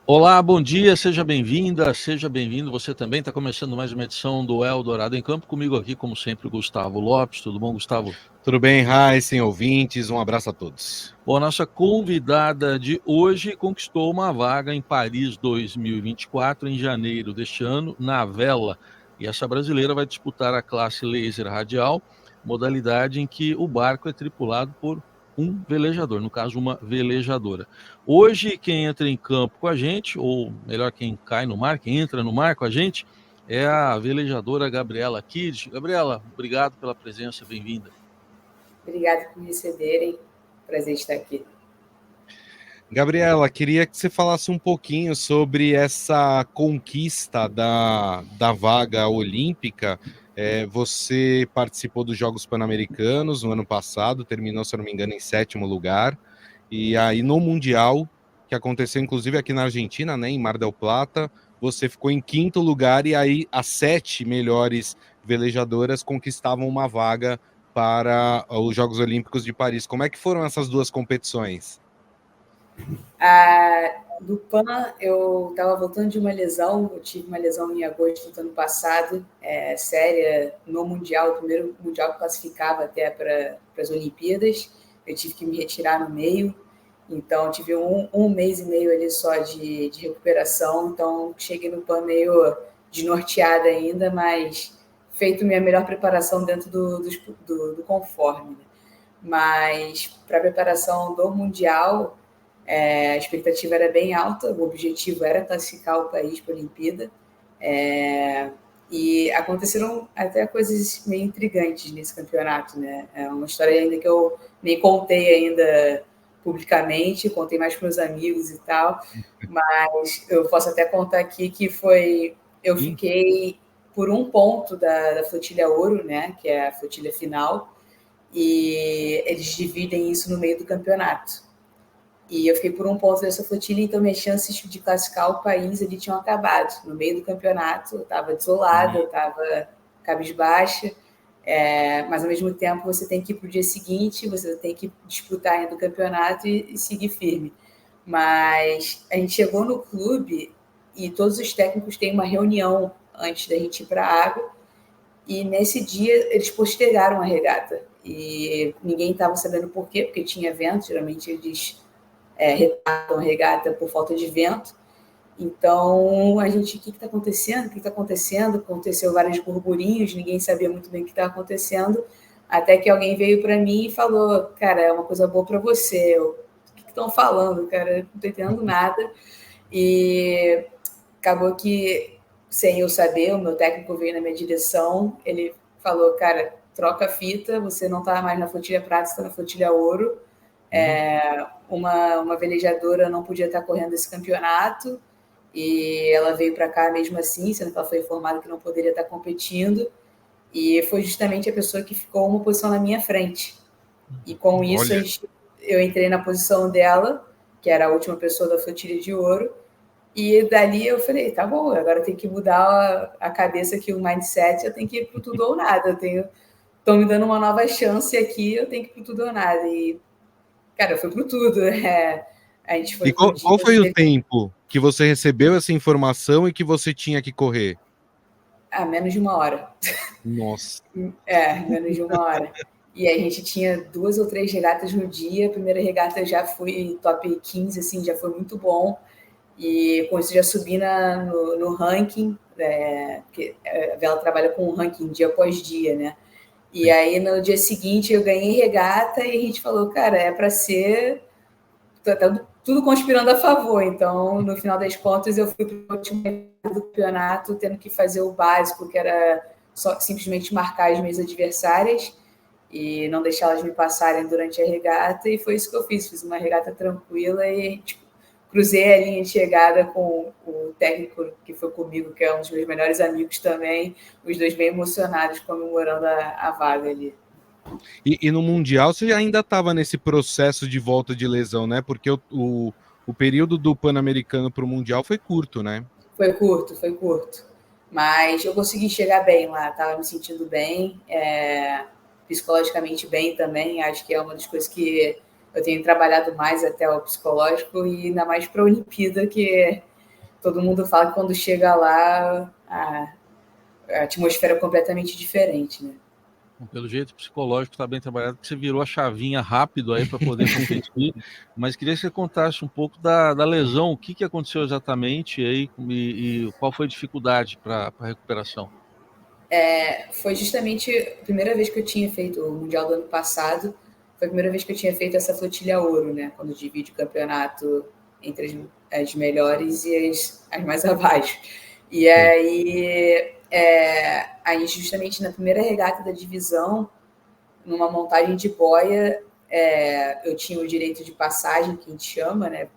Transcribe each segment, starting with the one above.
Olá, bom dia, seja bem-vinda, seja bem-vindo. Você também está começando mais uma edição do Eldorado em Campo. Comigo aqui, como sempre, o Gustavo Lopes. Tudo bom, Gustavo? Tudo bem, Raíssen, ouvintes? Um abraço a todos. Bom, a nossa convidada de hoje conquistou uma vaga em Paris 2024, em janeiro deste ano, na vela. E essa brasileira vai disputar a classe laser radial, modalidade em que o barco é tripulado por um velejador, no caso, uma velejadora. Hoje, quem entra em campo com a gente, ou melhor, quem cai no mar, quem entra no mar com a gente, é a velejadora Gabriela Kidd. Gabriela, obrigado pela presença, bem-vinda. Obrigada por me receberem. Prazer estar aqui. Gabriela, queria que você falasse um pouquinho sobre essa conquista da vaga olímpica. Você participou dos Jogos Pan-Americanos no ano passado, terminou, se eu não me engano, em 7º lugar. E aí no Mundial, que aconteceu inclusive aqui na Argentina, né, em Mar del Plata, você ficou em 5º lugar e aí as 7 melhores velejadoras conquistavam uma vaga para os Jogos Olímpicos de Paris. Como é que foram essas duas competições? Do PAN, eu estava voltando de uma lesão. Eu tive uma lesão em agosto do ano passado, séria, no Mundial, o primeiro Mundial que classificava até para as Olimpíadas. Eu tive que me retirar no meio, então tive um mês e meio ali só de recuperação. Então cheguei no PAN meio desnorteada ainda, mas feito minha melhor preparação dentro do conforme, né? Mas para a preparação do Mundial, a expectativa era bem alta, o objetivo era classificar o país para a Olimpíada. E aconteceram até coisas meio intrigantes nesse campeonato, né? É uma história ainda que eu nem contei ainda publicamente, contei mais para os amigos e tal, mas eu posso até contar aqui que eu fiquei por um ponto da flotilha ouro, né? Que é a flotilha final, e eles dividem isso no meio do campeonato. E eu fiquei por um ponto dessa flotilha, então minhas chances de classificar o país ali tinham acabado. No meio do campeonato, eu estava desolada, eu estava cabisbaixa, mas ao mesmo tempo você tem que ir para o dia seguinte, você tem que disputar ainda o campeonato e seguir firme. Mas a gente chegou no clube e todos os técnicos têm uma reunião antes da gente ir para a água, e nesse dia eles postergaram a regata. E ninguém estava sabendo por quê, porque tinha vento, geralmente eles retardam a regata por falta de vento. Então, a gente, o que está acontecendo? O que está acontecendo? Aconteceu vários burburinhos, ninguém sabia muito bem o que estava acontecendo, até que alguém veio para mim e falou: cara, é uma coisa boa para você. O que estão falando, cara? Não estou entendendo nada. E acabou que, sem eu saber, o meu técnico veio na minha direção, ele falou: cara, troca a fita, você não está mais na flotilha prata, você está na flotilha ouro. Uma velejadora não podia estar correndo esse campeonato e ela veio para cá mesmo assim, sendo que ela foi informada que não poderia estar competindo, e foi justamente a pessoa que ficou uma posição na minha frente. E com isso eu entrei na posição dela, que era a última pessoa da flotilha de ouro, e dali eu falei: tá bom, agora eu tenho que mudar a cabeça aqui, o mindset, eu tenho que ir pro tudo ou nada, estão me dando uma nova chance aqui, eu tenho que ir pro tudo ou nada. E cara, foi pro tudo. A gente foi E pro dia. qual foi o tempo que você recebeu essa informação e que você tinha que correr? Menos de uma hora. Nossa. Menos de uma hora. E a gente tinha 2 ou 3 regatas no dia. A primeira regata eu já fui top 15, assim, já foi muito bom. E com isso já subi no ranking, porque a Vela trabalha com ranking dia após dia, né? E aí no dia seguinte eu ganhei regata e a gente falou: cara, é para ser tudo conspirando a favor. Então, no final das contas, eu fui para o último do campeonato, tendo que fazer o básico, que era só simplesmente marcar as minhas adversárias e não deixar elas me passarem durante a regata. E foi isso que eu fiz. Fiz uma regata tranquila e cruzei a linha de chegada com o técnico que foi comigo, que é um dos meus melhores amigos também, os dois bem emocionados comemorando a vaga ali. E no Mundial você ainda estava nesse processo de volta de lesão, né? Porque o período do Pan-Americano para o Mundial foi curto, né? Foi curto. Mas eu consegui chegar bem lá, estava me sentindo bem, psicologicamente bem também. Acho que é uma das coisas que eu tenho trabalhado mais, até o psicológico, e ainda mais para a Olimpíada, que todo mundo fala que quando chega lá, a atmosfera é completamente diferente, né? Pelo jeito, o psicológico está bem trabalhado, porque você virou a chavinha rápido aí para poder competir, mas queria que você contasse um pouco da lesão, o que aconteceu exatamente aí e qual foi a dificuldade para a recuperação? Foi justamente a primeira vez que eu tinha feito o Mundial do ano passado, foi a primeira vez que eu tinha feito essa flotilha ouro, né? Quando divide o campeonato entre as melhores e as mais abaixo. E aí justamente na primeira regata da divisão, numa montagem de boia, eu tinha o direito de passagem, que a gente chama, né?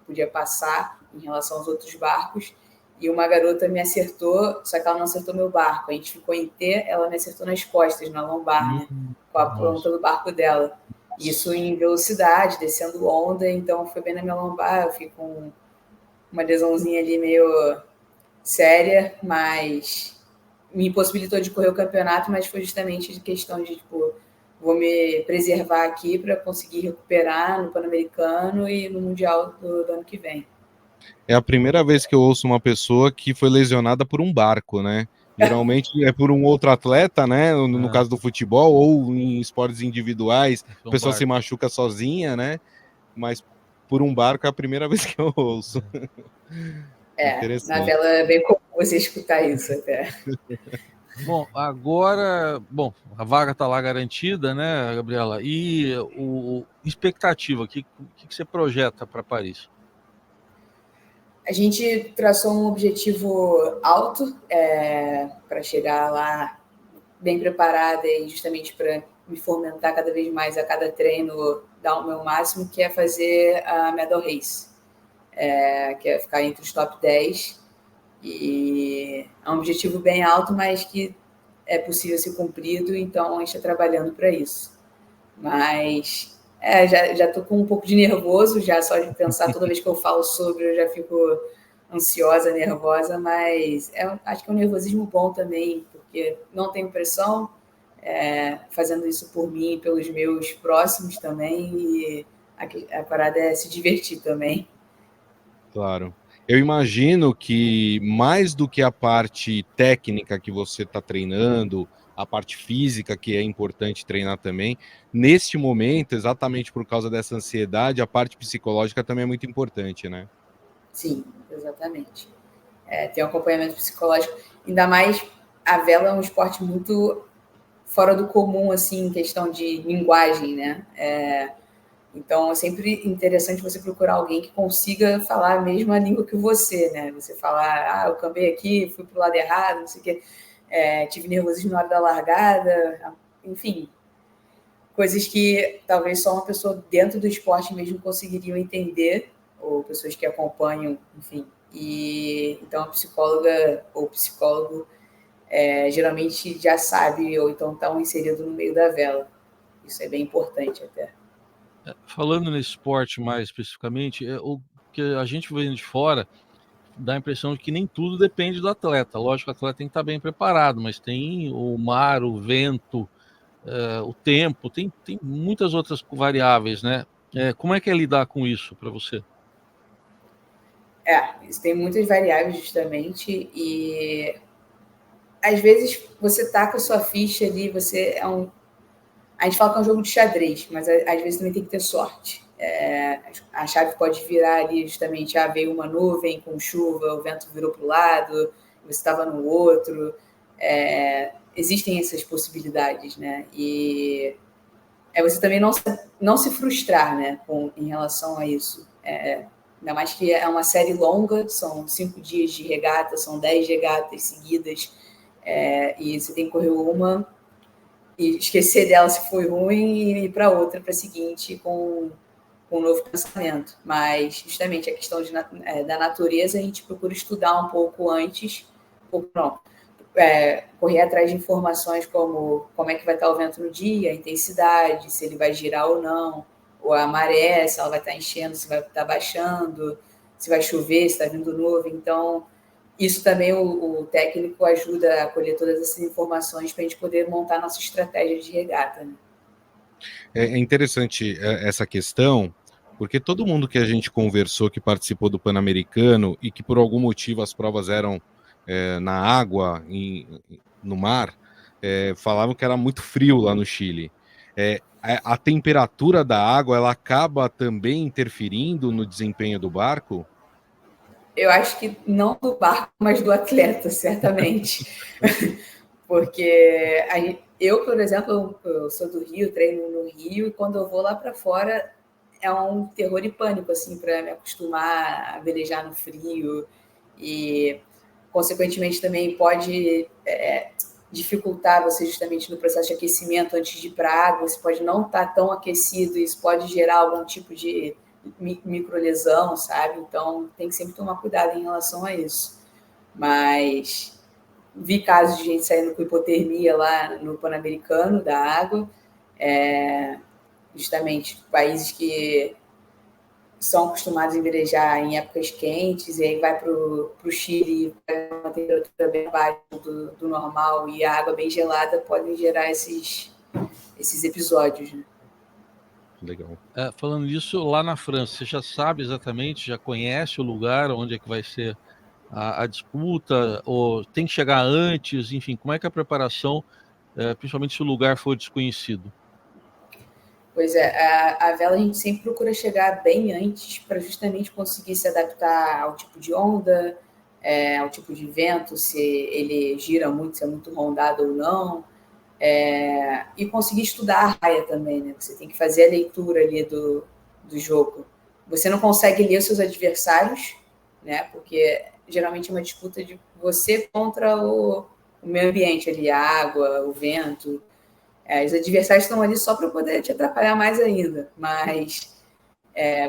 Podia passar em relação aos outros barcos, e uma garota me acertou, só que ela não acertou meu barco. A gente ficou em T, ela me acertou nas costas, na lombar, né? Com a ponta do barco dela. Isso em velocidade, descendo onda, então foi bem na minha lombar, eu fiquei com uma lesãozinha ali meio séria, mas me impossibilitou de correr o campeonato, mas foi justamente de questão de, tipo, vou me preservar aqui para conseguir recuperar no Pan-Americano e no Mundial do ano que vem. É a primeira vez que eu ouço uma pessoa que foi lesionada por um barco, né? Geralmente é por um outro atleta, né? No caso do futebol ou em esportes individuais, a pessoa se machuca sozinha, né? Mas por um barco é a primeira vez que eu ouço. Na vela é bem comum você escutar isso até. Bom, agora, a vaga está lá garantida, né, Gabriela? E expectativa, o que você projeta para Paris? A gente traçou um objetivo alto para chegar lá bem preparada e justamente para me fomentar cada vez mais a cada treino, dar o meu máximo, que é fazer a Medal Race, que é ficar entre os top 10. E é um objetivo bem alto, mas que é possível ser cumprido, então a gente está trabalhando para isso. Mas já estou com um pouco de nervoso, já só de pensar, toda vez que eu falo sobre, eu já fico ansiosa, nervosa, mas acho que é um nervosismo bom também, porque não tenho pressão, fazendo isso por mim e pelos meus próximos também, e a parada é se divertir também. Claro. Eu imagino que mais do que a parte técnica que você está treinando, a parte física, que é importante treinar também, neste momento, exatamente por causa dessa ansiedade, a parte psicológica também é muito importante, né? Sim, exatamente. Tem um acompanhamento psicológico, ainda mais a vela é um esporte muito fora do comum, assim, em questão de linguagem, né? Então, é sempre interessante você procurar alguém que consiga falar a mesma língua que você, né? Você falar, eu cambei aqui, fui pro lado errado, não sei o quê, tive nervosismo na hora da largada, enfim, coisas que talvez só uma pessoa dentro do esporte mesmo conseguiriam entender, ou pessoas que acompanham, enfim. E então a psicóloga ou psicólogo geralmente já sabe, ou então estão inseridos no meio da vela. Isso é bem importante até. Falando nesse esporte mais especificamente, o que a gente vendo de fora dá a impressão de que nem tudo depende do atleta. Lógico que o atleta tem que estar bem preparado, mas tem o mar, o vento, o tempo, tem muitas outras variáveis, né? Como é que é lidar com isso para você? Tem muitas variáveis justamente, e às vezes você taca a sua ficha ali, a gente fala que é um jogo de xadrez, mas às vezes também tem que ter sorte. A chave pode virar ali justamente, veio uma nuvem com chuva, o vento virou para o lado, você estava no outro. Existem essas possibilidades, né? E você também não se frustrar, né, em relação a isso. Ainda mais que é uma série longa, são 5 dias de regata, são 10 regatas seguidas, e você tem que correr uma e esquecer dela se foi ruim e ir para outra, para a seguinte, com um novo pensamento. Mas, justamente, a questão da natureza, a gente procura estudar um pouco antes, correr atrás de informações como é que vai estar o vento no dia, a intensidade, se ele vai girar ou não, ou a maré, se ela vai estar enchendo, se vai estar baixando, se vai chover, se está vindo nuvem. Então, isso também o técnico ajuda a colher todas essas informações para a gente poder montar nossa estratégia de regata, né? É interessante essa questão, Porque todo mundo que a gente conversou, que participou do Pan-Americano e que por algum motivo as provas eram na água, no mar, falavam que era muito frio lá no Chile. A temperatura da água, ela acaba também interferindo no desempenho do barco? Eu acho que não do barco, mas do atleta, certamente. Porque eu, por exemplo, eu sou do Rio, treino no Rio, e quando eu vou lá para fora é um terror e pânico, assim, para me acostumar a velejar no frio. E, consequentemente, também pode dificultar você justamente no processo de aquecimento antes de ir para a água. Você pode não estar tão aquecido, isso pode gerar algum tipo de microlesão, sabe? Então, tem que sempre tomar cuidado em relação a isso. Mas vi casos de gente saindo com hipotermia lá no Pan-Americano da água, justamente países que são acostumados a velejar em épocas quentes, e aí vai para o Chile, uma temperatura bem abaixo do normal e a água bem gelada, podem gerar esses episódios, né? Legal. Falando nisso, lá na França, você já sabe exatamente, já conhece o lugar onde é que vai ser a disputa, ou tem que chegar antes, enfim, como é que é a preparação, principalmente se o lugar for desconhecido? Pois é, a vela a gente sempre procura chegar bem antes para justamente conseguir se adaptar ao tipo de onda, ao tipo de vento, se ele gira muito, se é muito rondado ou não, e conseguir estudar a raia também, né? Você tem que fazer a leitura ali do jogo. Você não consegue ler os seus adversários, né? Porque geralmente é uma disputa de você contra o meio ambiente ali, a água, o vento. Os adversários estão ali só para poder te atrapalhar mais ainda, mas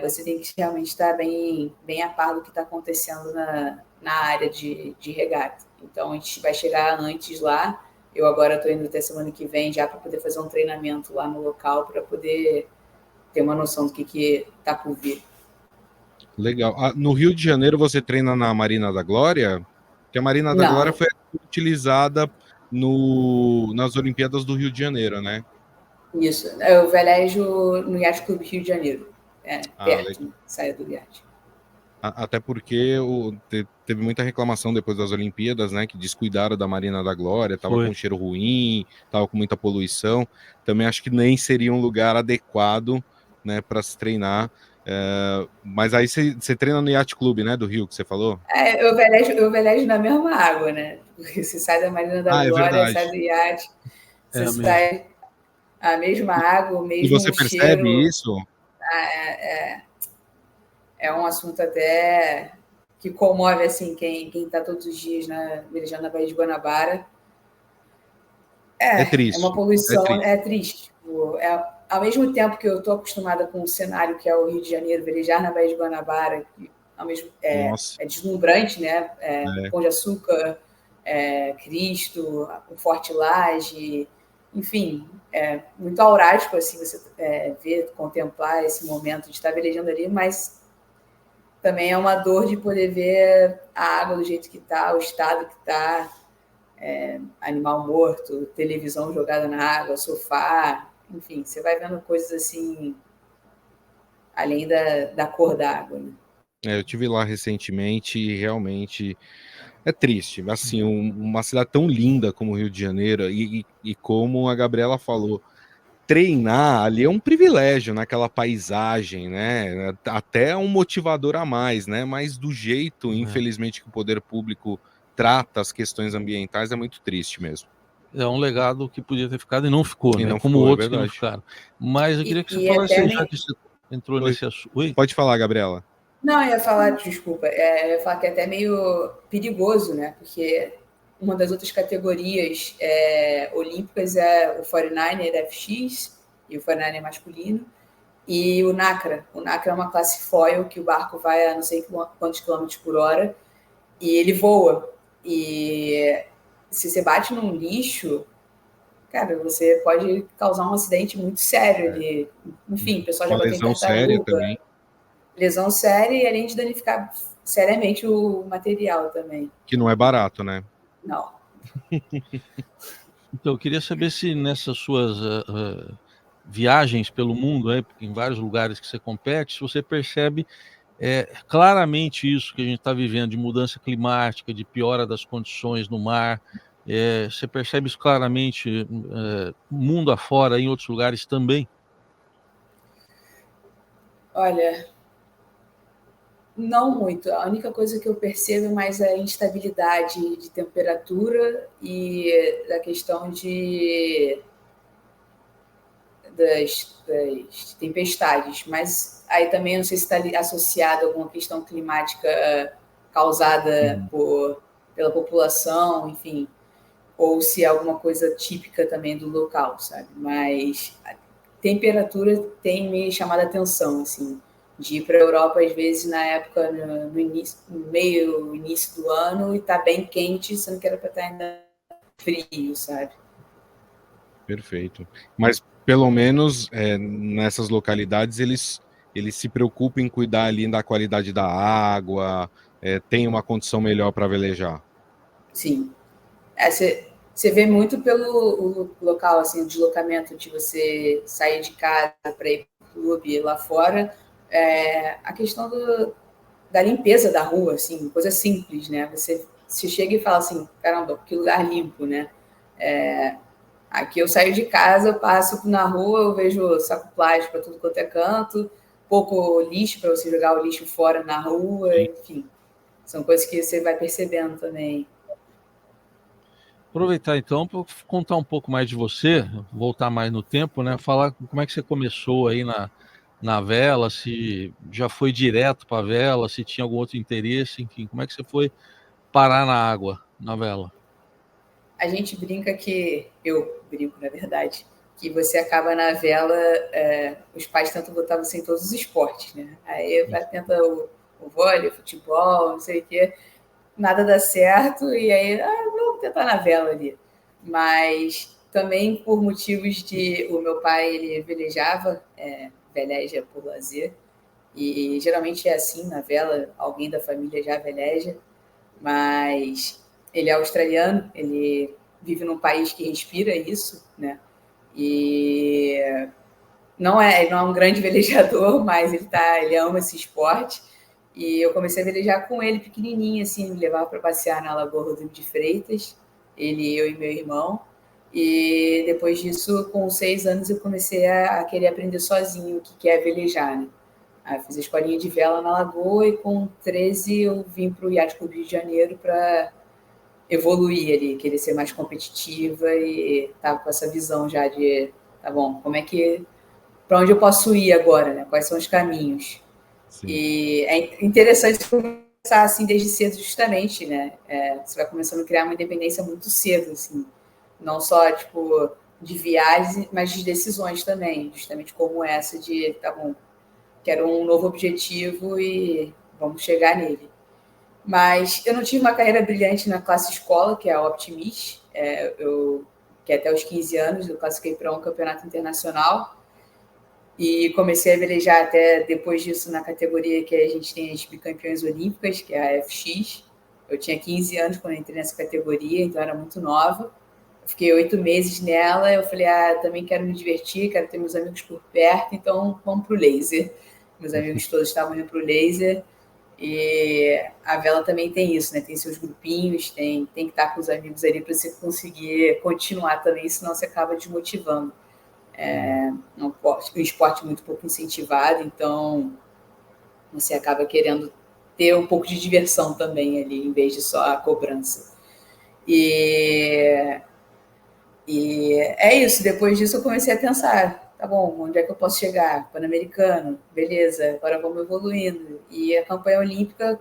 você tem que realmente estar bem, bem a par do que está acontecendo na área de regata. Então, a gente vai chegar antes lá. Eu agora estou indo até semana que vem já para poder fazer um treinamento lá no local, para poder ter uma noção do que está por vir. Legal. No Rio de Janeiro você treina na Marina da Glória? Porque a Marina da Glória foi utilizada nas Olimpíadas do Rio de Janeiro, né? Isso. Eu velejo no Yacht Clube Rio de Janeiro. Perto, legal. saia do iate. Até porque teve muita reclamação depois das Olimpíadas, né? Que descuidaram da Marina da Glória, estava com cheiro ruim, estava com muita poluição. Também acho que nem seria um lugar adequado, né, para se treinar. Mas aí você treina no Yacht Clube, né, do Rio, que você falou? Eu velejo na mesma água, né? Porque você sai da Marina da Glória, sai do iate, você sai a mesma água, o mesmo cheiro. E você percebe isso? É um assunto até que comove assim quem está todos os dias velejando na Baía de Guanabara. É triste. É uma poluição, é triste. Ao mesmo tempo que eu estou acostumada com o cenário que é o Rio de Janeiro, velejar na Baía de Guanabara, que é deslumbrante, né? Pão de Açúcar, Cristo, o Forte Lage, enfim, é muito aurático assim, você ver, contemplar esse momento de estar velejando ali, mas também é uma dor de poder ver a água do jeito que está, o estado que está, animal morto, televisão jogada na água, sofá, enfim, você vai vendo coisas assim, além da cor da água, né? Eu estive lá recentemente e realmente é triste. Assim, uma cidade tão linda como o Rio de Janeiro, e como a Gabriela falou, treinar ali é um privilégio naquela paisagem, né? Até um motivador a mais, né? Mas do jeito, infelizmente, que o poder público trata as questões ambientais é muito triste mesmo. É um legado que podia ter ficado e não ficou, né? Não como ficou, outros que não ficaram. Mas eu queria que você falasse, já que você entrou nesse assunto. Oi? Pode falar, Gabriela. Não, eu ia falar, desculpa, eu ia falar que é até meio perigoso, né? Porque uma das outras categorias olímpicas é o 49er FX, e o 49er masculino, e o NACRA. O NACRA é uma classe foil, que o barco vai a não sei quantos quilômetros por hora, e ele voa. E se você bate num lixo, cara, você pode causar um acidente muito sério ali. Enfim, o pessoal já bateu em tartaruga. Lesão séria e além de danificar seriamente o material também. Que não é barato, né? Não. Então, eu queria saber se nessas suas viagens pelo mundo, né, em vários lugares que você compete, você percebe claramente isso que a gente está vivendo, de mudança climática, de piora das condições no mar. Você percebe isso claramente mundo afora, em outros lugares também? Olha, não muito. A única coisa que eu percebo é mais a instabilidade de temperatura e da questão das tempestades. Mas aí também não sei se está associado a alguma questão climática causada pela população, enfim, ou se é alguma coisa típica também do local, sabe? Mas a temperatura tem me chamado a atenção, assim, de ir para a Europa, às vezes, na época, no início, início do ano, e tá bem quente, sendo que era para estar ainda frio, sabe? Perfeito. Mas, pelo menos, nessas localidades, eles se preocupam em cuidar ali da qualidade da água, tem uma condição melhor para velejar. Sim. Você vê muito pelo local, assim, o deslocamento de você sair de casa para ir para o clube lá fora, a questão da limpeza da rua, assim, coisa simples, né? Você chega e fala assim, caramba, que lugar limpo, né? Aqui eu saio de casa, eu passo na rua, eu vejo saco plástico para tudo quanto é canto, pouco lixo para você jogar o lixo fora na rua, Sim. enfim. São coisas que você vai percebendo também. Aproveitar então para contar um pouco mais de você, voltar mais no tempo, né? Falar como é que você começou aí na vela, se já foi direto para a vela, se tinha algum outro interesse, enfim, como é que você foi parar na água, na vela? A gente brinca eu brinco, na verdade, que você acaba na vela, os pais tentam botar você em todos os esportes, né? Aí vai, tenta o vôlei, o futebol, não sei o quê, nada dá certo, e aí, vamos tentar na vela ali. Mas também por motivos o meu pai, ele velejava, veleja por lazer, e geralmente é assim na vela, alguém da família já veleja, mas ele é australiano, ele vive num país que respira isso, né? E ele não é um grande velejador, mas ele ama esse esporte. E eu comecei a velejar com ele pequenininho, assim, me levava para passear na Lagoa Rodrigo de Freitas, ele, eu e meu irmão. E depois disso, com 6 anos, eu comecei a querer aprender sozinho o que é velejar, né? Aí fiz a escolinha de vela na Lagoa e com 13 eu vim para o Yacht Clube Rio de Janeiro para evoluir ali, querer ser mais competitiva e tava com essa visão já de, tá bom, como é que, para onde eu posso ir agora, né? Quais são os caminhos? Sim. E é interessante começar assim desde cedo, justamente, né? Você vai começando a criar uma independência muito cedo, assim, não só tipo de viagens, mas de decisões também, justamente como essa de, tá bom, quero um novo objetivo e vamos chegar nele. Mas eu não tive uma carreira brilhante na classe escola, que é a Optimis, que até os 15 anos eu classifiquei para um campeonato internacional e comecei a velejar até depois disso na categoria que a gente tem as bicampeões olímpicas, que é a FX. Eu tinha 15 anos quando entrei nessa categoria, então era muito nova. Eu fiquei 8 meses nela, eu falei, também quero me divertir, quero ter meus amigos por perto, então vamos para o laser. Meus amigos todos estavam indo para o laser, e a vela também tem isso, né? Tem seus grupinhos, tem que estar com os amigos ali para você conseguir continuar também, senão você acaba desmotivando. É um esporte muito pouco incentivado, então você acaba querendo ter um pouco de diversão também ali, em vez de só a cobrança. E, e é isso, depois disso eu comecei a pensar, tá bom, onde é que eu posso chegar? Pan-Americano, beleza, agora vamos evoluindo. E a campanha olímpica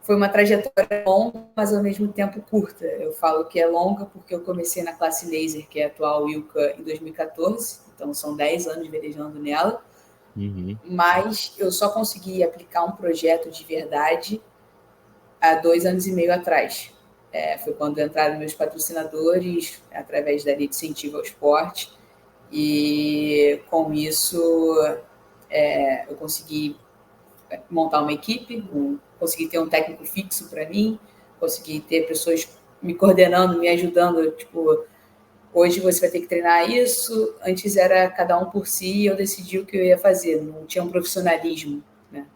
foi uma trajetória longa, mas ao mesmo tempo curta. Eu falo que é longa porque eu comecei na classe laser, que é a atual Ilka, em 2014, então são 10 anos velejando nela, mas eu só consegui aplicar um projeto de verdade há 2 anos e meio atrás. Foi quando entraram meus patrocinadores, através da Lei de Incentivo ao Esporte, e com isso eu consegui montar uma equipe, consegui ter um técnico fixo para mim, consegui ter pessoas me coordenando, me ajudando, tipo, Hoje você vai ter que treinar isso, antes era cada um por si e eu decidi o que eu ia fazer, não tinha um profissionalismo, né?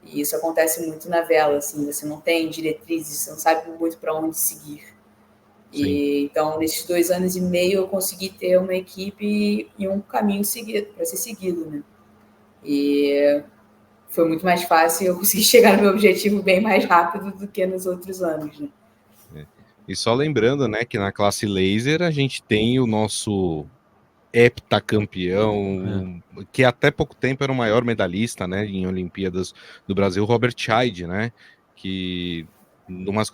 E isso acontece muito na vela, assim, você não tem diretrizes, você não sabe muito para onde seguir. Então, nesses 2 anos e meio, eu consegui ter uma equipe e um caminho para ser seguido, né? E foi muito mais fácil, eu consegui chegar no meu objetivo bem mais rápido do que nos outros anos, né? E só lembrando, né, que na classe laser a gente tem o nosso heptacampeão, que até pouco tempo era o maior medalhista, né, em Olimpíadas do Brasil, Robert Scheid, né, que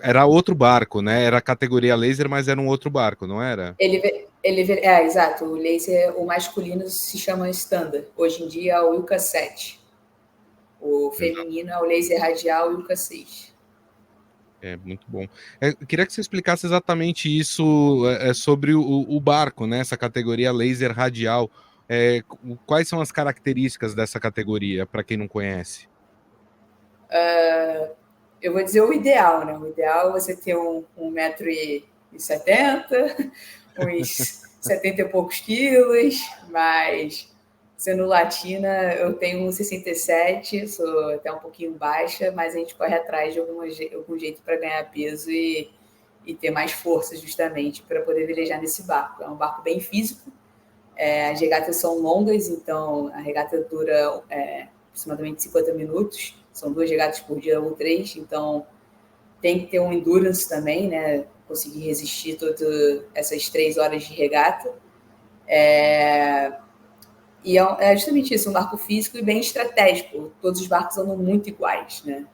era outro barco, né, era a categoria laser, mas era um outro barco, não era? Exato, o laser, o masculino se chama Standard, hoje em dia é o Ilka 7, o feminino é o laser radial Ilka 6. É, muito bom. Eu queria que você explicasse exatamente isso sobre o barco, né? Essa categoria laser radial. Quais são as características dessa categoria, para quem não conhece? Eu vou dizer o ideal, né? O ideal é você ter um 1,70 m, uns 70 e poucos quilos, mas sendo latina, eu tenho 1,67, sou até um pouquinho baixa, mas a gente corre atrás de algum jeito para ganhar peso e ter mais força, justamente, para poder velejar nesse barco. É um barco bem físico, as regatas são longas, então a regata dura aproximadamente 50 minutos, são 2 regatas por dia ou 3, então tem que ter um endurance também, né? Conseguir resistir todas essas 3 horas de regata. E é justamente isso, um barco físico e bem estratégico. Todos os barcos andam muito iguais, né?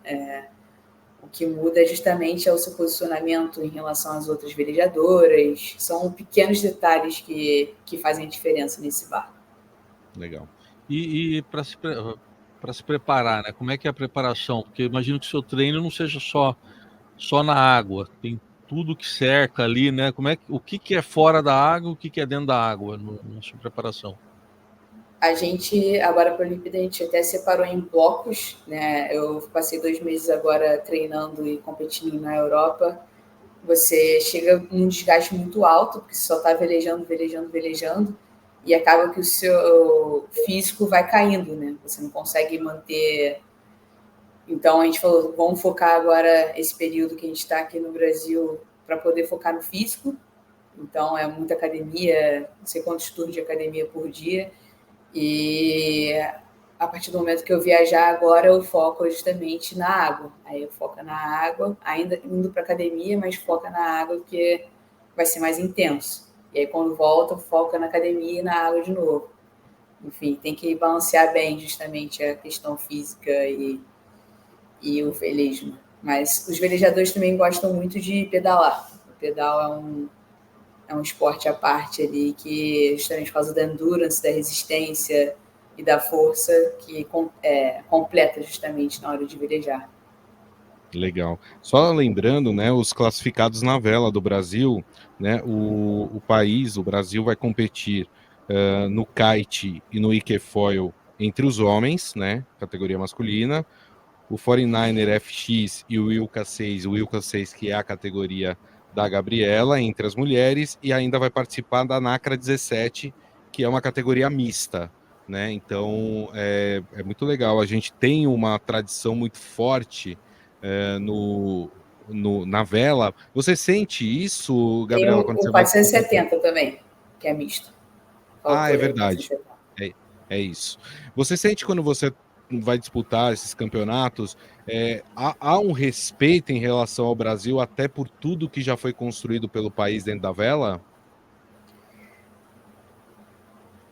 O que muda justamente é o seu posicionamento em relação às outras velejadoras. São pequenos detalhes que fazem a diferença nesse barco. Legal. E para se preparar, né? Como é que é a preparação? Porque eu imagino que o seu treino não seja só na água, tem tudo que cerca ali, né? O que é fora da água, o que é dentro da água na sua preparação? A gente, agora para a Olimpíada, a gente até separou em blocos, né? Eu passei 2 meses agora treinando e competindo na Europa. Você chega num desgaste muito alto, porque você só está velejando, e acaba que o seu físico vai caindo, né? Você não consegue manter. Então a gente falou, vamos focar agora esse período que a gente está aqui no Brasil para poder focar no físico. Então é muita academia, não sei quantos turnos de academia por dia. E a partir do momento que eu viajar agora, eu foco justamente na água. Aí eu foco na água, ainda indo para academia, mas foca na água porque vai ser mais intenso. E aí quando volta, foca na academia e na água de novo. Enfim, tem que balancear bem justamente a questão física e o velejo. Mas os velejadores também gostam muito de pedalar. O pedal é um esporte à parte ali que, justamente por causa da endurance, da resistência e da força, que completa justamente na hora de velejar. Legal. Só lembrando, né, os classificados na vela do Brasil, né, o Brasil vai competir no kite e no Ikefoil entre os homens, né, categoria masculina, o 49er FX e o Ilka 6 que é a categoria da Gabriela, entre as mulheres, e ainda vai participar da NACRA 17, que é uma categoria mista, né? Então é muito legal. A gente tem uma tradição muito forte na vela. Você sente isso, Tem Gabriela, quando o você vai disputar? 470 também, que é misto. Ah, Faltou é aí, verdade. 470. É isso. Você sente quando você vai disputar esses campeonatos, há um respeito em relação ao Brasil, até por tudo que já foi construído pelo país dentro da vela?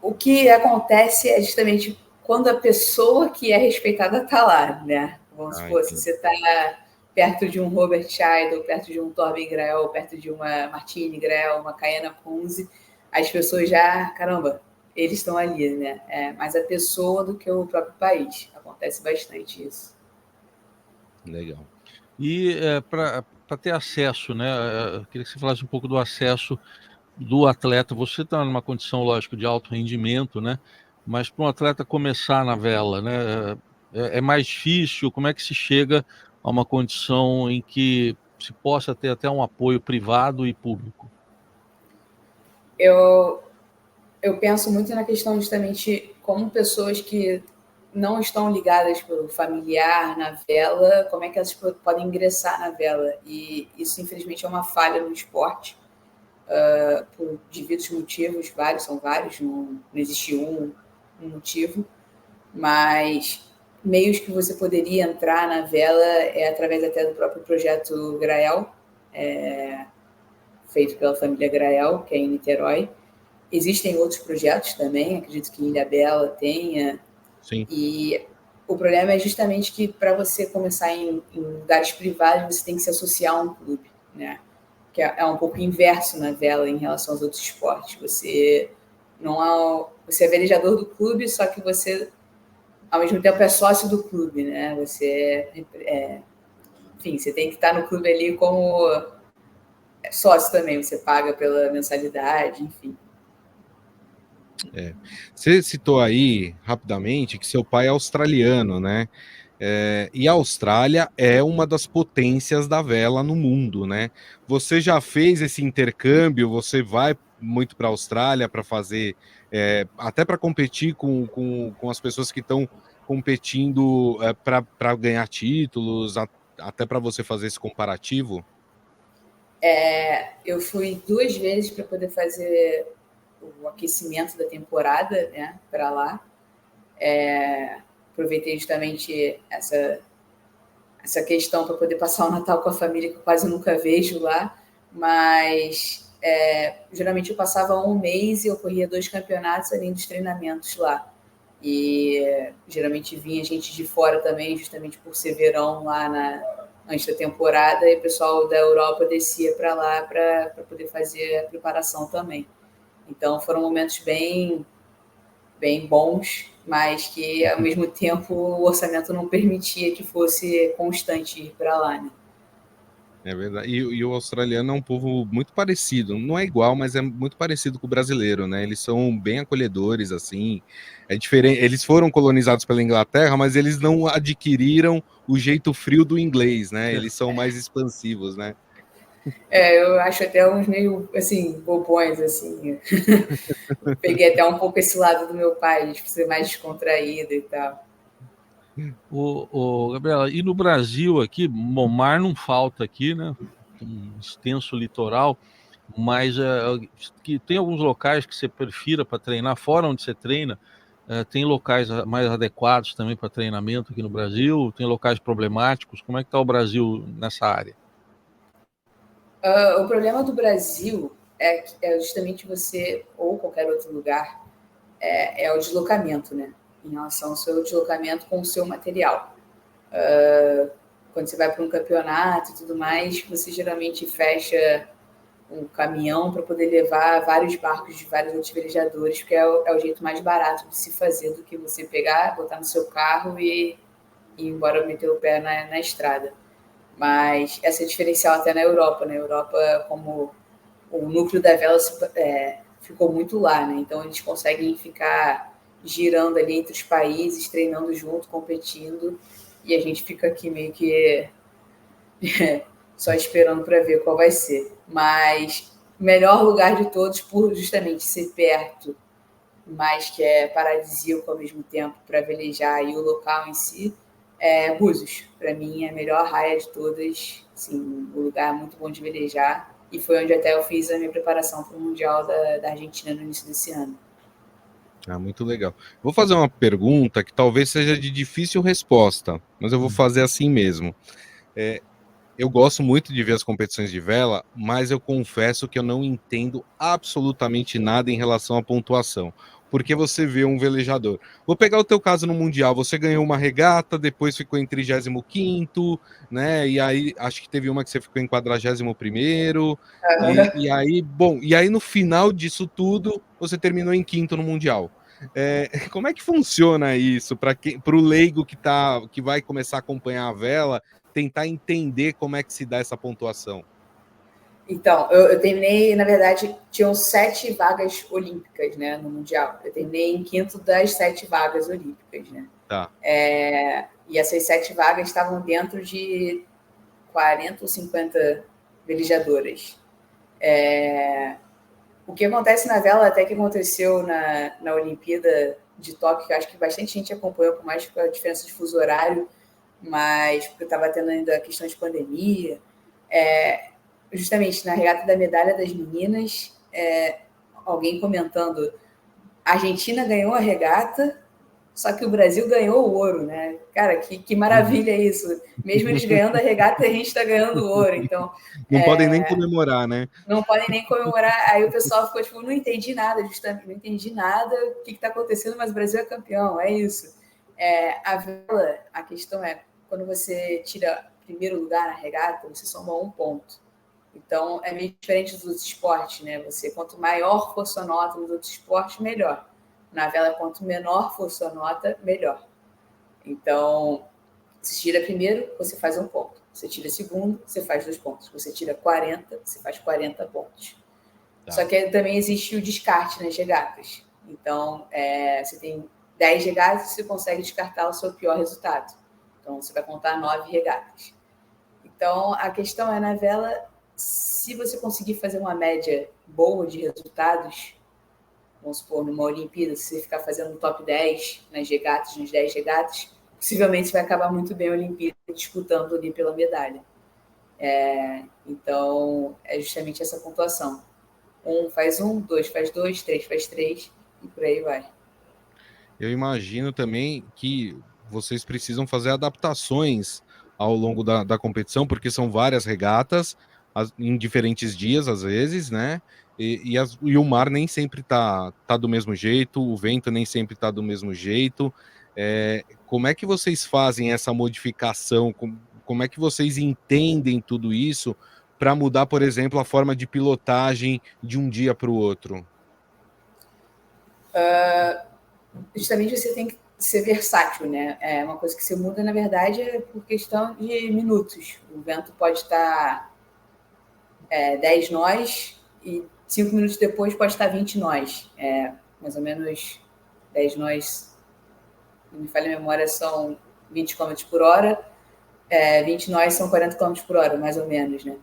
O que acontece é justamente quando a pessoa que é respeitada está lá, né? Vamos supor, se Entendi. você está perto de um Robert Scheid, perto de um Torben Grael, perto de uma Martine Grael, uma Kayana Kunze, as pessoas já, caramba, eles estão ali, né? Mais a pessoa do que o próprio país. Acontece bastante isso. Legal. E para ter acesso, né? Eu queria que você falasse um pouco do acesso do atleta. Você está numa condição, lógico, de alto rendimento, né? Mas para um atleta começar na vela, né? É mais difícil. Como é que se chega a uma condição em que se possa ter até um apoio privado e público? eu penso muito na questão justamente como pessoas que não estão ligadas pelo familiar na vela, como é que elas podem ingressar na vela. E isso, infelizmente, é uma falha no esporte, por diversos motivos, são vários, não existe um motivo, mas meios que você poderia entrar na vela é através até do próprio projeto Grael, feito pela família Grael, que é em Niterói. Existem outros projetos também, acredito que em Ilhabela tenha. Sim. E o problema é justamente que para você começar em lugares privados, você tem que se associar a um clube, né? Que é um pouco inverso na vela em relação aos outros esportes. Você é velejador do clube, só que você, ao mesmo tempo, é sócio do clube, né? Enfim, você tem que estar no clube ali como sócio também. Você paga pela mensalidade, enfim. Você citou aí, rapidamente, que seu pai é australiano, né? E a Austrália é uma das potências da vela no mundo, né? Você já fez esse intercâmbio? Você vai muito para a Austrália para fazer, até para competir com as pessoas que estão competindo para ganhar títulos, até para você fazer esse comparativo? Eu fui 2 vezes para poder fazer o aquecimento da temporada, né, para lá. Aproveitei justamente essa questão para poder passar o Natal com a família, que eu quase nunca vejo lá, mas geralmente eu passava um mês e eu corria 2 campeonatos além dos treinamentos lá. E geralmente vinha gente de fora também, justamente por ser verão lá antes da temporada, e o pessoal da Europa descia para lá para poder fazer a preparação também. Então foram momentos bem, bem bons, mas que ao mesmo tempo o orçamento não permitia que fosse constante ir para lá, né? É verdade. E o australiano é um povo muito parecido. Não é igual, mas é muito parecido com o brasileiro, né? Eles são bem acolhedores, assim. É diferente. Eles foram colonizados pela Inglaterra, mas eles não adquiriram o jeito frio do inglês, né? Eles são mais expansivos, né? Eu acho até uns meio, assim, bobões, assim. Peguei até um pouco esse lado do meu pai, de ser mais descontraído e tal. Gabriela, e no Brasil aqui, bom, mar não falta aqui, né? Um extenso litoral, mas que tem alguns locais que você prefira para treinar, fora onde você treina, tem locais mais adequados também para treinamento aqui no Brasil, tem locais problemáticos. Como é que está o Brasil nessa área? O problema do Brasil é justamente você, ou qualquer outro lugar, é o deslocamento, né? Em relação ao seu deslocamento com o seu material. Quando você vai para um campeonato e tudo mais, você geralmente fecha um caminhão para poder levar vários barcos de vários outros velejadores, porque é o jeito mais barato de se fazer do que você pegar, botar no seu carro e ir embora meter o pé na estrada. Mas essa é diferencial até na Europa. Na Europa, como o núcleo da vela ficou muito lá, né? Então eles conseguem ficar girando ali entre os países, treinando junto, competindo, e a gente fica aqui meio que só esperando para ver qual vai ser. Mas o melhor lugar de todos, por justamente ser perto, mas que é paradisíaco ao mesmo tempo para velejar, e o local em si, é Búzios. Para mim, é a melhor raia de todas. Assim, o lugar é muito bom de velejar. E foi onde até eu fiz a minha preparação para o Mundial da Argentina no início desse ano. Muito legal. Vou fazer uma pergunta que talvez seja de difícil resposta, mas eu vou fazer assim mesmo. Eu gosto muito de ver as competições de vela, mas eu confesso que eu não entendo absolutamente nada em relação à pontuação. Porque você vê um velejador. Vou pegar o teu caso no Mundial. Você ganhou uma regata, depois ficou em 35º, né? E aí acho que teve uma que você ficou em 41º. E aí, bom, e aí no final disso tudo, você terminou em quinto no Mundial. Como é que funciona isso para o leigo que vai começar a acompanhar a vela? Tentar entender como é que se dá essa pontuação. Então, eu terminei, na verdade, tinham 7 vagas olímpicas, né, no Mundial. Eu terminei em quinto das 7 vagas olímpicas, né? Tá. E essas 7 vagas estavam dentro de 40 ou 50 velejadoras. O que acontece na vela, até que aconteceu na Olimpíada de Tóquio, que eu acho que bastante gente acompanhou, por mais com a diferença de fuso horário, mas porque estava tendo ainda a questão de pandemia, justamente na regata da medalha das meninas, alguém comentando, a Argentina ganhou a regata, só que o Brasil ganhou o ouro, né? Cara, que maravilha isso. Mesmo eles ganhando a regata, a gente está ganhando o ouro. Então, não podem nem comemorar, né? Não podem nem comemorar. Aí o pessoal ficou tipo, não entendi nada, justamente, não entendi nada, o que está acontecendo, mas o Brasil é campeão, é isso. A vela, a questão é, quando você tira primeiro lugar na regata, você soma 1 ponto. Então, é meio diferente dos outros esportes, né? Quanto maior for sua nota nos outros esportes, melhor. Na vela, quanto menor for sua nota, melhor. Então, você tira primeiro, você faz 1 ponto. Você tira segundo, você faz 2 pontos. Você tira 40, você faz 40 pontos. Tá. Só que também existe o descarte nas regatas. Então, você tem 10 regatas, você consegue descartar o seu pior resultado. Então, você vai contar 9 regatas. Então, a questão é, na vela, se você conseguir fazer uma média boa de resultados, vamos supor, numa Olimpíada, se você ficar fazendo um top 10 nas regatas, nas 10 regatas, possivelmente você vai acabar muito bem a Olimpíada disputando ali pela medalha. Então, é justamente essa pontuação. 1 faz 1, 2 faz 2, 3 faz 3 e por aí vai. Eu imagino também que vocês precisam fazer adaptações ao longo da competição, porque são várias regatas em diferentes dias, às vezes, né? E o mar nem sempre tá do mesmo jeito, o vento nem sempre tá do mesmo jeito. Como é que vocês fazem essa modificação? Como é que vocês entendem tudo isso para mudar, por exemplo, a forma de pilotagem de um dia para o outro? Justamente você tem que ser versátil, né? É uma coisa que você muda, na verdade, é por questão de minutos. O vento pode estar 10 nós e 5 minutos depois pode estar 20 nós. Mais ou menos 10 nós, não me falha a memória, são 20 km por hora. 20 nós são 40 km por hora, mais ou menos, né?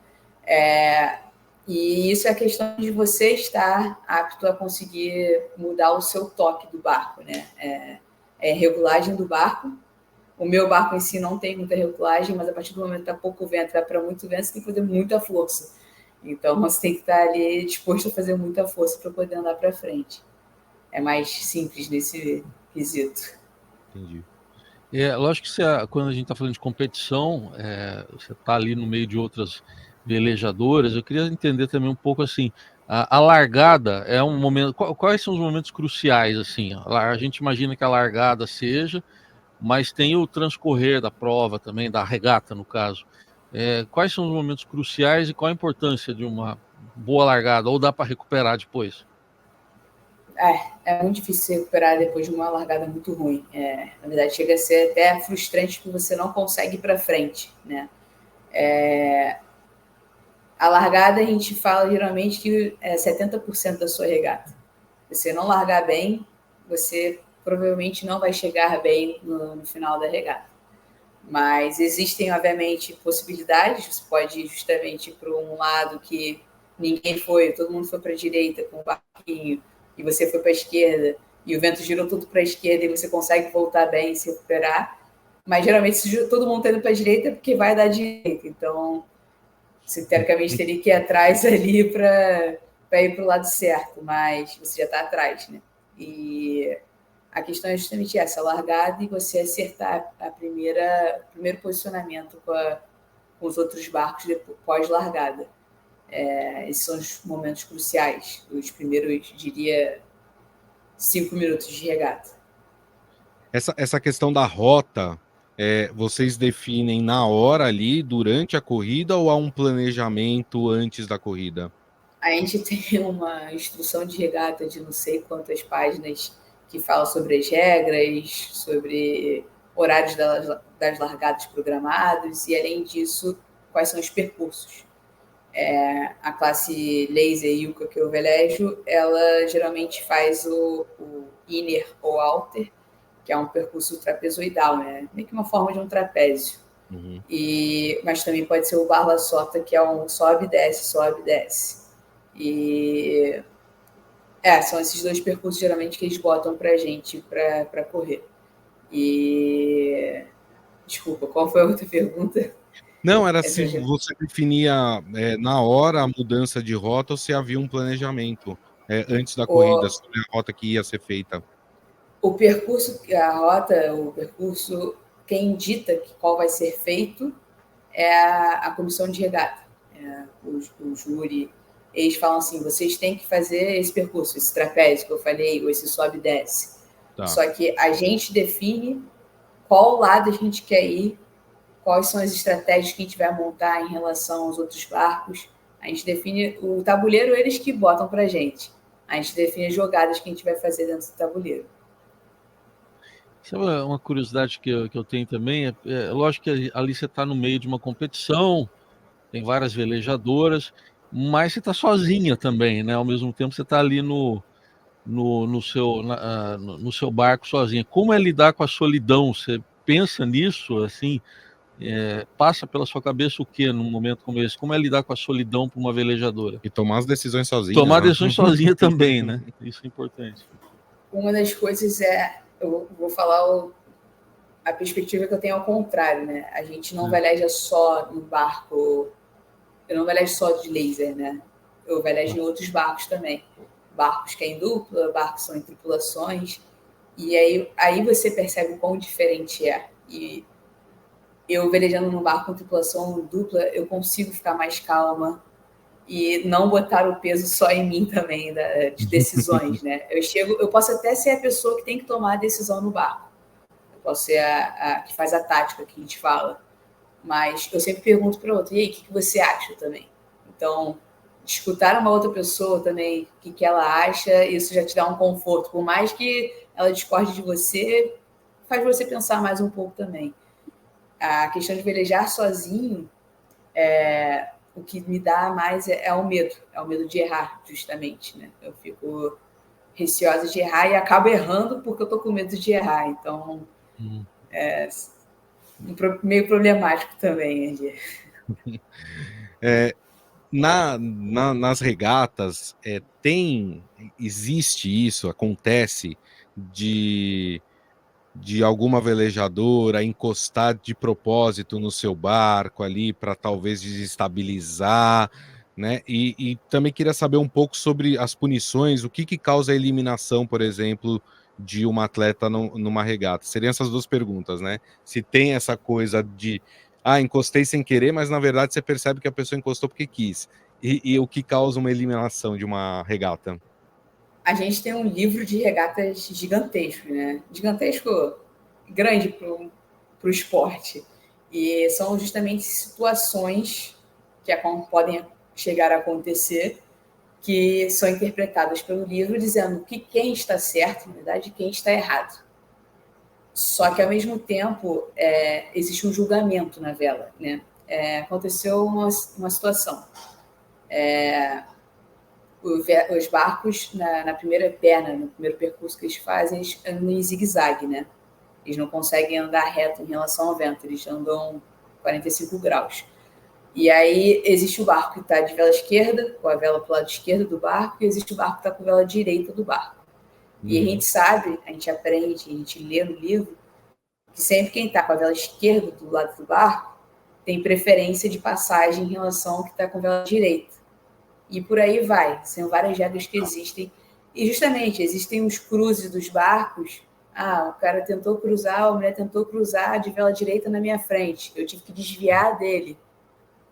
E isso é a questão de você estar apto a conseguir mudar o seu toque do barco, né? Regulagem do barco. O meu barco em si não tem muita regulagem, mas a partir do momento que está pouco vento, vai para muito vento, você tem que fazer muita força. Então, você tem que estar ali disposto a fazer muita força para poder andar para frente. É mais simples nesse quesito. Entendi. Lógico que quando a gente está falando de competição, você está ali no meio de outras velejadoras. Eu queria entender também um pouco assim, a largada é um momento. Quais são os momentos cruciais assim? A gente imagina que a largada seja, mas tem o transcorrer da prova também, da regata no caso. Quais são os momentos cruciais e qual a importância de uma boa largada? Ou dá para recuperar depois? É muito difícil se recuperar depois de uma largada muito ruim. Na verdade, chega a ser até frustrante que você não consegue ir para frente, né? A largada, a gente fala geralmente que é 70% da sua regata. Se você não largar bem, você provavelmente não vai chegar bem no final da regata. Mas existem, obviamente, possibilidades. Você pode ir justamente para um lado que ninguém foi, todo mundo foi para a direita com o barquinho, e você foi para a esquerda, e o vento girou tudo para a esquerda, e você consegue voltar bem e se recuperar. Mas, geralmente, se todo mundo está indo para a direita, é porque vai dar direita. Então, você, teoricamente, teria que ir atrás ali para ir para o lado certo, mas você já está atrás, né? E a questão é justamente essa, a largada e você acertar o primeiro posicionamento com os outros barcos pós-largada. Esses são os momentos cruciais, os primeiros, diria, 5 minutos de regata. Essa questão da rota, vocês definem na hora ali, durante a corrida, ou há um planejamento antes da corrida? A gente tem uma instrução de regata de não sei quantas páginas que fala sobre as regras, sobre horários das largadas programados e, além disso, quais são os percursos. A classe Laser Ilka que eu velejo, ela geralmente faz o inner ou outer, que é um percurso trapezoidal, né? Meio que uma forma de um trapézio. Uhum. Mas também pode ser o Barla Sota, que é um sobe, desce, sobe, desce. E São esses 2 percursos, geralmente, que eles botam pra gente para correr. E... Desculpa, qual foi a outra pergunta? Não, era se você definia na hora a mudança de rota ou se havia um planejamento antes da corrida sobre a rota que ia ser feita. O percurso, o percurso, quem dita qual vai ser feito é a comissão de regata. O júri, eles falam assim, vocês têm que fazer esse percurso, esse trapézio que eu falei, ou esse sobe e desce. Tá. Só que a gente define qual lado a gente quer ir, quais são as estratégias que a gente vai montar em relação aos outros barcos. A gente define o tabuleiro, eles que botam pra gente. A gente define as jogadas que a gente vai fazer dentro do tabuleiro. Sabe uma curiosidade que eu tenho também? É lógico que ali você está no meio de uma competição, tem várias velejadoras, mas você está sozinha também, né? Ao mesmo tempo você está ali no seu barco sozinha. Como é lidar com a solidão? Você pensa nisso, assim, passa pela sua cabeça o que num momento como esse? Como é lidar com a solidão para uma velejadora? E tomar as decisões sozinha. Tomar decisões sozinha também, né? Isso é importante. Uma das coisas eu vou falar a perspectiva que eu tenho ao contrário, né? A gente não veleja só no barco, eu não velejo só de laser, né? Eu velejo em outros barcos também. Barcos que é em dupla, barcos são em tripulações, e aí você percebe o quão diferente é. E eu velejando num barco com tripulação dupla, eu consigo ficar mais calma e não botar o peso só em mim também, de decisões, né? Eu posso até ser a pessoa que tem que tomar a decisão no barco. Eu posso ser a que faz a tática, que a gente fala. Mas eu sempre pergunto para outra, e aí, o que você acha também? Então, escutar uma outra pessoa também, o que ela acha, isso já te dá um conforto. Por mais que ela discorde de você, faz você pensar mais um pouco também. A questão de velejar sozinho, o que me dá mais é o medo de errar, justamente, né? Eu fico receosa de errar e acabo errando porque eu tô com medo de errar. Então, meio problemático também, Andy. Nas regatas, existe isso, acontece de alguma velejadora encostar de propósito no seu barco ali para talvez desestabilizar, né? E também queria saber um pouco sobre as punições, o que causa a eliminação, por exemplo, de uma atleta numa regata. Seriam essas 2 perguntas, né? Se tem essa coisa de encostei sem querer, mas na verdade você percebe que a pessoa encostou porque quis. E o que causa uma eliminação de uma regata? A gente tem um livro de regatas gigantesco, né? Gigantesco, grande para o esporte. E são justamente situações que podem chegar a acontecer, que são interpretadas pelo livro, dizendo que quem está certo, na verdade, e quem está errado. Só que, ao mesmo tempo, existe um julgamento na vela, né? Aconteceu uma situação. Os barcos, na primeira perna, no primeiro percurso que eles fazem, eles andam em zigue-zague, né? Eles não conseguem andar reto em relação ao vento, eles andam 45 graus. E aí existe o barco que está de vela esquerda, com a vela para o lado esquerdo do barco, e existe o barco que está com a vela direita do barco. E a gente sabe, a gente aprende, a gente lê no livro, que sempre quem está com a vela esquerda do lado do barco tem preferência de passagem em relação ao que está com a vela direita. E por aí vai. São várias regras que existem. E justamente, existem os cruzes dos barcos. O cara tentou cruzar, a mulher tentou cruzar de vela direita na minha frente. Eu tive que desviar dele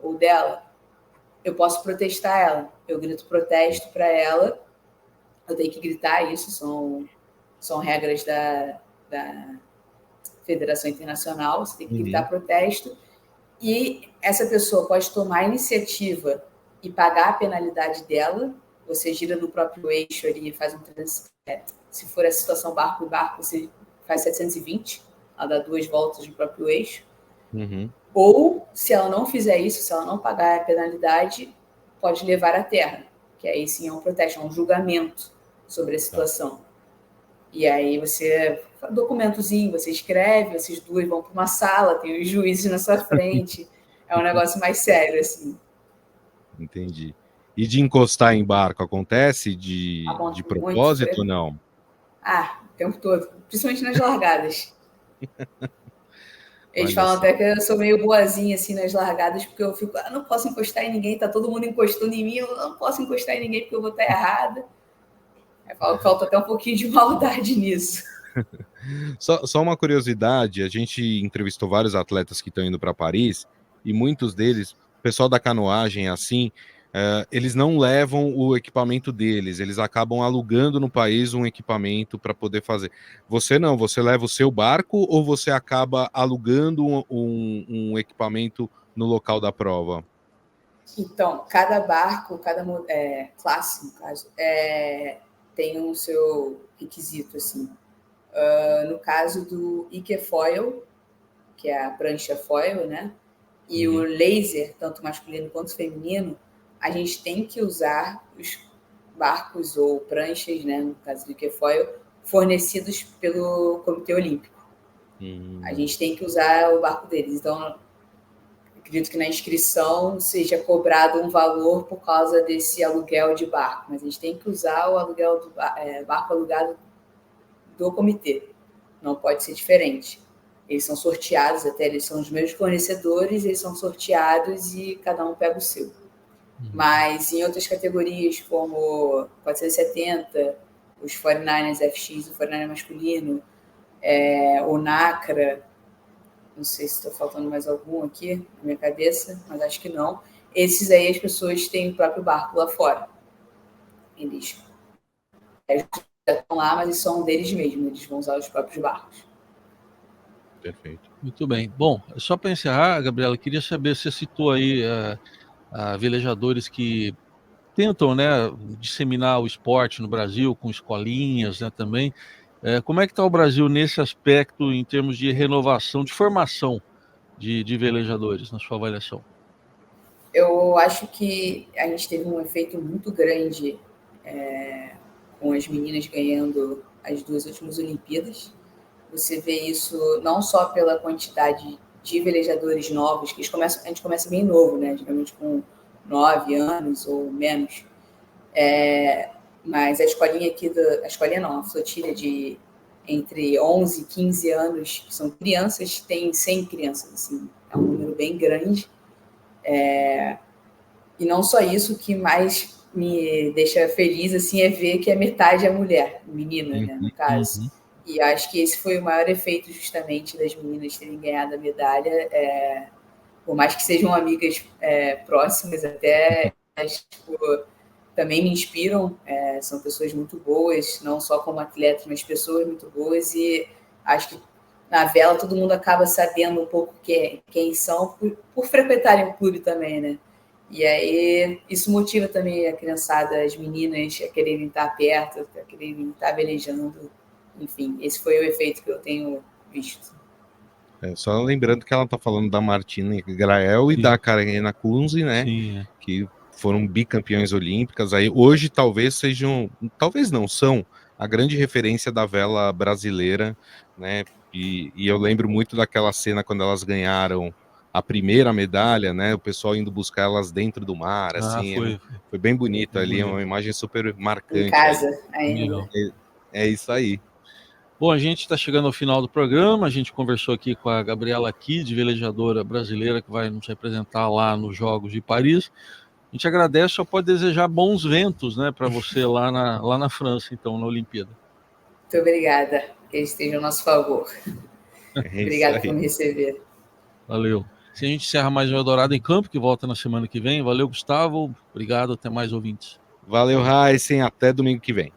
ou dela. Eu posso protestar ela. Eu grito protesto para ela. Eu tenho que gritar isso. São regras da Federação Internacional. Você tem que gritar protesto. E essa pessoa pode tomar a iniciativa e pagar a penalidade dela. Você gira no próprio eixo ali e faz se for a situação barco e barco, você faz 720, ela dá 2 voltas no próprio eixo. Ou, se ela não fizer isso, se ela não pagar a penalidade, pode levar à terra, que aí sim é um protesto, é um julgamento sobre a situação. E aí você, documentozinho, você escreve, vocês 2 vão para uma sala, tem os juízes na sua frente, é um negócio mais sério, assim. Entendi. E de encostar em barco acontece de propósito ou não? O tempo todo, principalmente nas largadas. Eles Olha falam só. até que eu sou meio boazinha assim nas largadas, porque eu fico, não posso encostar em ninguém, tá todo mundo encostando em mim, eu não posso encostar em ninguém porque eu vou estar errada. Eu falo que falta até um pouquinho de maldade nisso. Só uma curiosidade, a gente entrevistou vários atletas que estão indo para Paris, e muitos deles, o pessoal da canoagem, assim, eles não levam o equipamento deles, eles acabam alugando no país um equipamento para poder fazer. Você não, você leva o seu barco ou você acaba alugando um equipamento no local da prova? Então, cada barco, cada classe, no caso, tem o seu requisito, assim. No caso do Ikefoil, que é a prancha foil, né? E o laser, tanto masculino quanto feminino, a gente tem que usar os barcos ou pranchas, né, no caso do Ikefoil, fornecidos pelo Comitê Olímpico. A gente tem que usar o barco deles. Então, acredito que na inscrição seja cobrado um valor por causa desse aluguel de barco, mas a gente tem que usar o aluguel do barco alugado do comitê. Não pode ser diferente. Eles são sorteados, até eles são os mesmos fornecedores, eles são sorteados e cada um pega o seu. Mas em outras categorias, como 470, os 49ers FX, o 49er masculino, o NACRA, não sei se estou faltando mais algum aqui na minha cabeça, mas acho que não. Esses aí as pessoas têm o próprio barco lá fora. Eles já estão lá, mas são deles mesmos, eles vão usar os próprios barcos. Perfeito. Muito bem. Bom, só para encerrar, Gabriela, queria saber, você citou aí velejadores que tentam, né, disseminar o esporte no Brasil, com escolinhas, né, também. Como é que está o Brasil nesse aspecto, em termos de renovação, de formação de velejadores, na sua avaliação? Eu acho que a gente teve um efeito muito grande com as meninas ganhando as 2 últimas Olimpíadas. Você vê isso não só pela quantidade de velejadores novos, que a gente começa bem novo, né? Geralmente com 9 anos ou menos. Mas a escolinha aqui, a escolinha não, a flotilha de entre 11 e 15 anos, que são crianças, tem 100 crianças, assim, é um número bem grande. E não só isso, o que mais me deixa feliz assim, é ver que a metade é mulher, menina, né, no caso. E acho que esse foi o maior efeito justamente das meninas terem ganhado a medalha. Por mais que sejam amigas próximas até, mas, tipo, também me inspiram, são pessoas muito boas, não só como atletas, mas pessoas muito boas, e acho que na vela todo mundo acaba sabendo um pouco quem são por frequentarem o clube também, né? E aí isso motiva também a criançada, as meninas a quererem estar perto, a quererem estar velejando. Enfim, esse foi o efeito que eu tenho visto. Só lembrando que ela está falando da Martina Grael e da Karina Kunze, né? Sim, que foram bicampeões olímpicas. Aí hoje talvez sejam, talvez não, são a grande referência da vela brasileira, né? E eu lembro muito daquela cena quando elas ganharam a primeira medalha, né? O pessoal indo buscar elas dentro do mar, assim, foi bem bonito ali, bonito. Uma imagem super marcante. Em casa, ainda. É isso aí. Bom, a gente está chegando ao final do programa, a gente conversou aqui com a Gabriela Kidd, velejadora brasileira, que vai nos representar lá nos Jogos de Paris. A gente agradece, só pode desejar bons ventos, né, para você lá na França, então, na Olimpíada. Muito obrigada, que eles estejam a nosso favor. Obrigada por me receber. Valeu. Se a gente encerra mais um Eldorado em Campo, que volta na semana que vem. Valeu, Gustavo. Obrigado, até mais, ouvintes. Valeu, Raíssen. Até domingo que vem.